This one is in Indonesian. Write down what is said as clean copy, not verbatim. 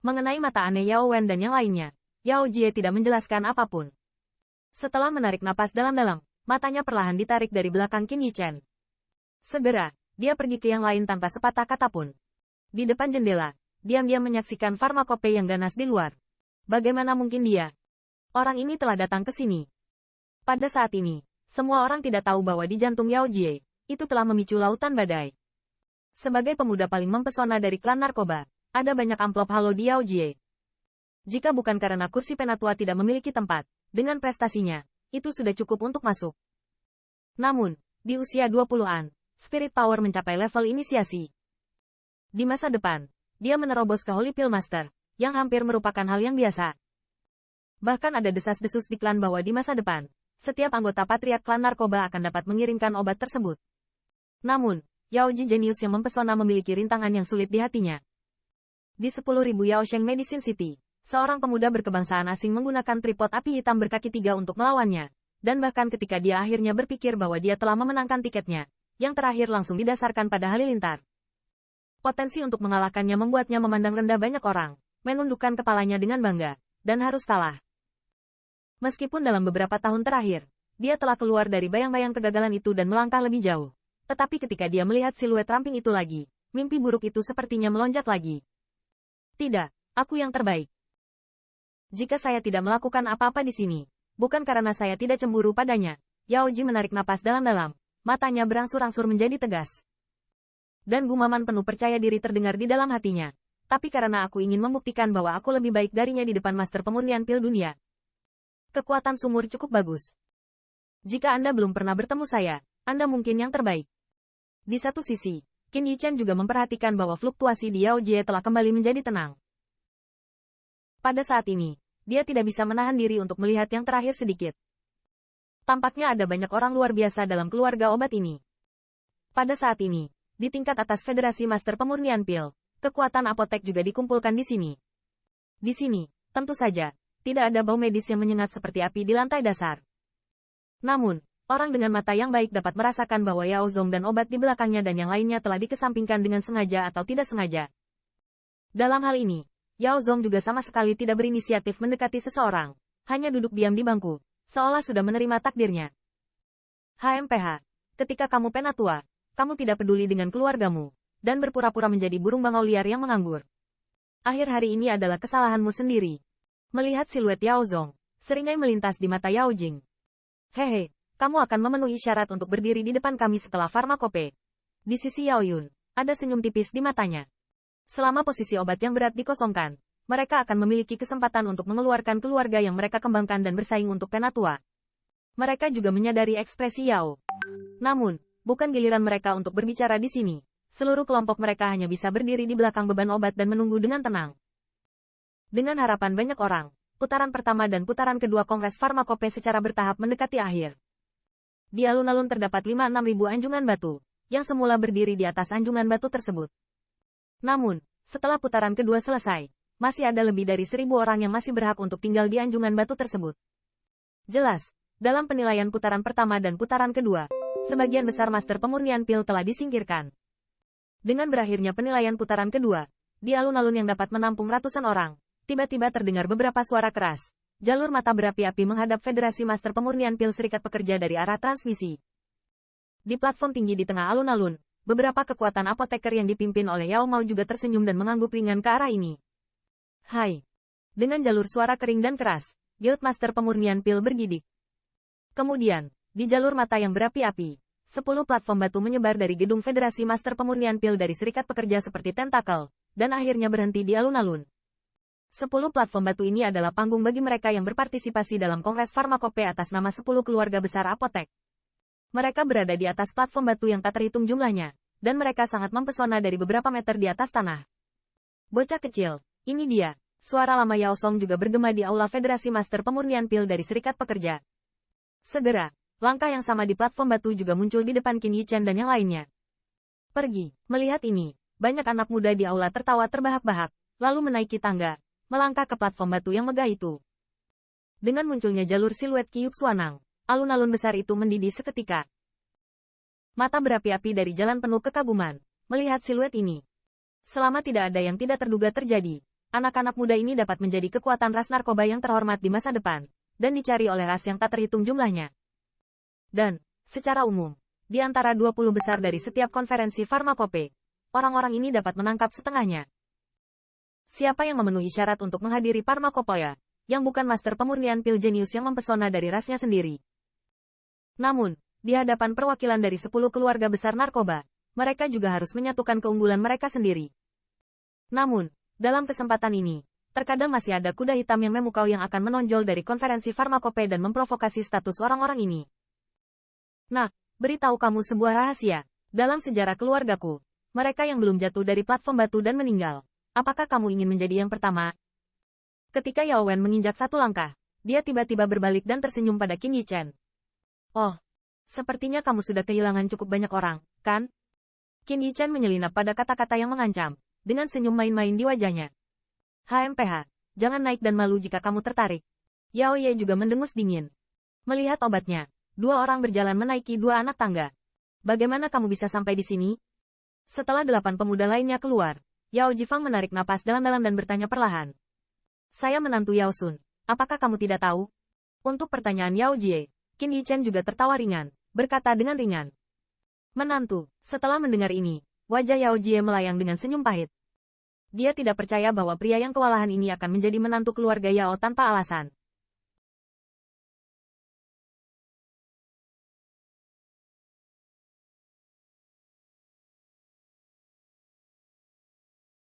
Mengenai mata aneh Yao Wen dan yang lainnya, Yao Jie tidak menjelaskan apapun. Setelah menarik napas dalam-dalam, matanya perlahan ditarik dari belakang Qin Yichen. Segera, dia pergi ke yang lain tanpa sepatah kata pun. Di depan jendela, diam-diam menyaksikan farmakope yang ganas di luar. Bagaimana mungkin dia? Orang ini telah datang ke sini. Pada saat ini, semua orang tidak tahu bahwa di jantung Yao Jie, itu telah memicu lautan badai. Sebagai pemuda paling mempesona dari klan narkoba, ada banyak amplop halo di Yao Jie. Jika bukan karena kursi penatua tidak memiliki tempat, dengan prestasinya, itu sudah cukup untuk masuk. Namun, di usia 20-an, spirit power mencapai level inisiasi. Di masa depan, dia menerobos ke Holy Pill Master, yang hampir merupakan hal yang biasa. Bahkan ada desas-desus di klan bahwa di masa depan, setiap anggota patriark klan narkoba akan dapat mengirimkan obat tersebut. Namun, Yao Ji jenius yang mempesona memiliki rintangan yang sulit di hatinya. Di 10.000 Yaosheng Medicine City, seorang pemuda berkebangsaan asing menggunakan tripod api hitam berkaki 3 untuk melawannya. Dan bahkan ketika dia akhirnya berpikir bahwa dia telah memenangkan tiketnya, yang terakhir langsung didasarkan pada halilintar. Potensi untuk mengalahkannya membuatnya memandang rendah banyak orang, menundukkan kepalanya dengan bangga, dan harus kalah. Meskipun dalam beberapa tahun terakhir, dia telah keluar dari bayang-bayang kegagalan itu dan melangkah lebih jauh. Tetapi ketika dia melihat siluet ramping itu lagi, mimpi buruk itu sepertinya melonjak lagi. Tidak, aku yang terbaik. Jika saya tidak melakukan apa-apa di sini, bukan karena saya tidak cemburu padanya. Yao Ji menarik napas dalam-dalam, matanya berangsur-angsur menjadi tegas. Dan gumaman penuh percaya diri terdengar di dalam hatinya. Tapi karena aku ingin membuktikan bahwa aku lebih baik darinya di depan Master Pemurnian Pil Dunia. Kekuatan sumur cukup bagus. Jika Anda belum pernah bertemu saya, Anda mungkin yang terbaik. Di satu sisi, Qin Yichen juga memperhatikan bahwa fluktuasi di Yao Jie telah kembali menjadi tenang. Pada saat ini, dia tidak bisa menahan diri untuk melihat yang terakhir sedikit. Tampaknya ada banyak orang luar biasa dalam keluarga obat ini. Pada saat ini, di tingkat atas Federasi Master Pemurnian Pil, kekuatan apotek juga dikumpulkan di sini. Di sini, tentu saja, tidak ada bau medis yang menyengat seperti api di lantai dasar. Namun, orang dengan mata yang baik dapat merasakan bahwa Yao Zong dan obat di belakangnya dan yang lainnya telah dikesampingkan dengan sengaja atau tidak sengaja. Dalam hal ini, Yao Zong juga sama sekali tidak berinisiatif mendekati seseorang, hanya duduk diam di bangku, seolah sudah menerima takdirnya. HMPH, ketika kamu penatua, kamu tidak peduli dengan keluargamu, dan berpura-pura menjadi burung bangau liar yang menganggur. Akhir hari ini adalah kesalahanmu sendiri. Melihat siluet Yao Zong, seringai melintas di mata Yao Jing. Hehe. Kamu akan memenuhi syarat untuk berdiri di depan kami setelah farmakope. Di sisi Yao Yun, ada senyum tipis di matanya. Selama posisi obat yang berat dikosongkan, mereka akan memiliki kesempatan untuk mengeluarkan keluarga yang mereka kembangkan dan bersaing untuk penatua. Mereka juga menyadari ekspresi Yao. Namun, bukan giliran mereka untuk berbicara di sini. Seluruh kelompok mereka hanya bisa berdiri di belakang beban obat dan menunggu dengan tenang. Dengan harapan banyak orang, putaran pertama dan putaran kedua Kongres Farmakope secara bertahap mendekati akhir. Di alun-alun terdapat 5-6 ribu anjungan batu, yang semula berdiri di atas anjungan batu tersebut. Namun, setelah putaran kedua selesai, masih ada lebih dari 1.000 orang yang masih berhak untuk tinggal di anjungan batu tersebut. Jelas, dalam penilaian putaran pertama dan putaran kedua, sebagian besar Master Pemurnian Pil telah disingkirkan. Dengan berakhirnya penilaian putaran kedua, di alun-alun yang dapat menampung ratusan orang, tiba-tiba terdengar beberapa suara keras. Jalur mata berapi-api menghadap Federasi Master Pemurnian Pil Serikat Pekerja dari arah transmisi. Di platform tinggi di tengah alun-alun, beberapa kekuatan apoteker yang dipimpin oleh Yao Mao juga tersenyum dan mengangguk ringan ke arah ini. Hai. Dengan jalur suara kering dan keras, Guild Master Pemurnian Pil bergidik. Kemudian, di jalur mata yang berapi-api, 10 platform batu menyebar dari gedung Federasi Master Pemurnian Pil dari Serikat Pekerja seperti tentakel, dan akhirnya berhenti di alun-alun. 10 platform batu ini adalah panggung bagi mereka yang berpartisipasi dalam Kongres Farmakope atas nama 10 keluarga besar apotek. Mereka berada di atas platform batu yang tak terhitung jumlahnya, dan mereka sangat mempesona dari beberapa meter di atas tanah. Bocah kecil, ini dia, suara lama Yao Song juga bergema di aula Federasi Master Pemurnian Pil dari Serikat Pekerja. Segera, langkah yang sama di platform batu juga muncul di depan Qin Yichen dan yang lainnya. Pergi, melihat ini, banyak anak muda di aula tertawa terbahak-bahak, lalu menaiki tangga. Melangkah ke platform batu yang megah itu. Dengan munculnya jalur siluet Qiyup Suanang, alun-alun besar itu mendidih seketika. Mata berapi-api dari jalan penuh kekaguman, melihat siluet ini. Selama tidak ada yang tidak terduga terjadi, anak-anak muda ini dapat menjadi kekuatan ras narkoba yang terhormat di masa depan, dan dicari oleh ras yang tak terhitung jumlahnya. Dan, secara umum, di antara 20 besar dari setiap konferensi farmakope, orang-orang ini dapat menangkap setengahnya. Siapa yang memenuhi syarat untuk menghadiri farmakopoia, yang bukan master pemurnian pil jenius yang mempesona dari rasnya sendiri? Namun, di hadapan perwakilan dari 10 keluarga besar narkoba, mereka juga harus menyatukan keunggulan mereka sendiri. Namun, dalam kesempatan ini, terkadang masih ada kuda hitam yang memukau yang akan menonjol dari konferensi farmakope dan memprovokasi status orang-orang ini. Nah, beritahu kamu sebuah rahasia. Dalam sejarah keluargaku, mereka yang belum jatuh dari platform batu dan meninggal. Apakah kamu ingin menjadi yang pertama? Ketika Yao Wen menginjak satu langkah, dia tiba-tiba berbalik dan tersenyum pada Qin Yichen. Oh, sepertinya kamu sudah kehilangan cukup banyak orang, kan? Qin Yichen menyelinap pada kata-kata yang mengancam, dengan senyum main-main di wajahnya. HMPH, jangan naik dan malu jika kamu tertarik. Yao Ye juga mendengus dingin. Melihat obatnya, dua orang berjalan menaiki dua anak tangga. Bagaimana kamu bisa sampai di sini? Setelah 8 pemuda lainnya keluar, Yao Jifang menarik napas dalam-dalam dan bertanya perlahan. Saya menantu Yao Sun, apakah kamu tidak tahu? Untuk pertanyaan Yao Jie, Qin Yichen juga tertawa ringan, berkata dengan ringan. Menantu, setelah mendengar ini, wajah Yao Jie melayang dengan senyum pahit. Dia tidak percaya bahwa pria yang kewalahan ini akan menjadi menantu keluarga Yao tanpa alasan.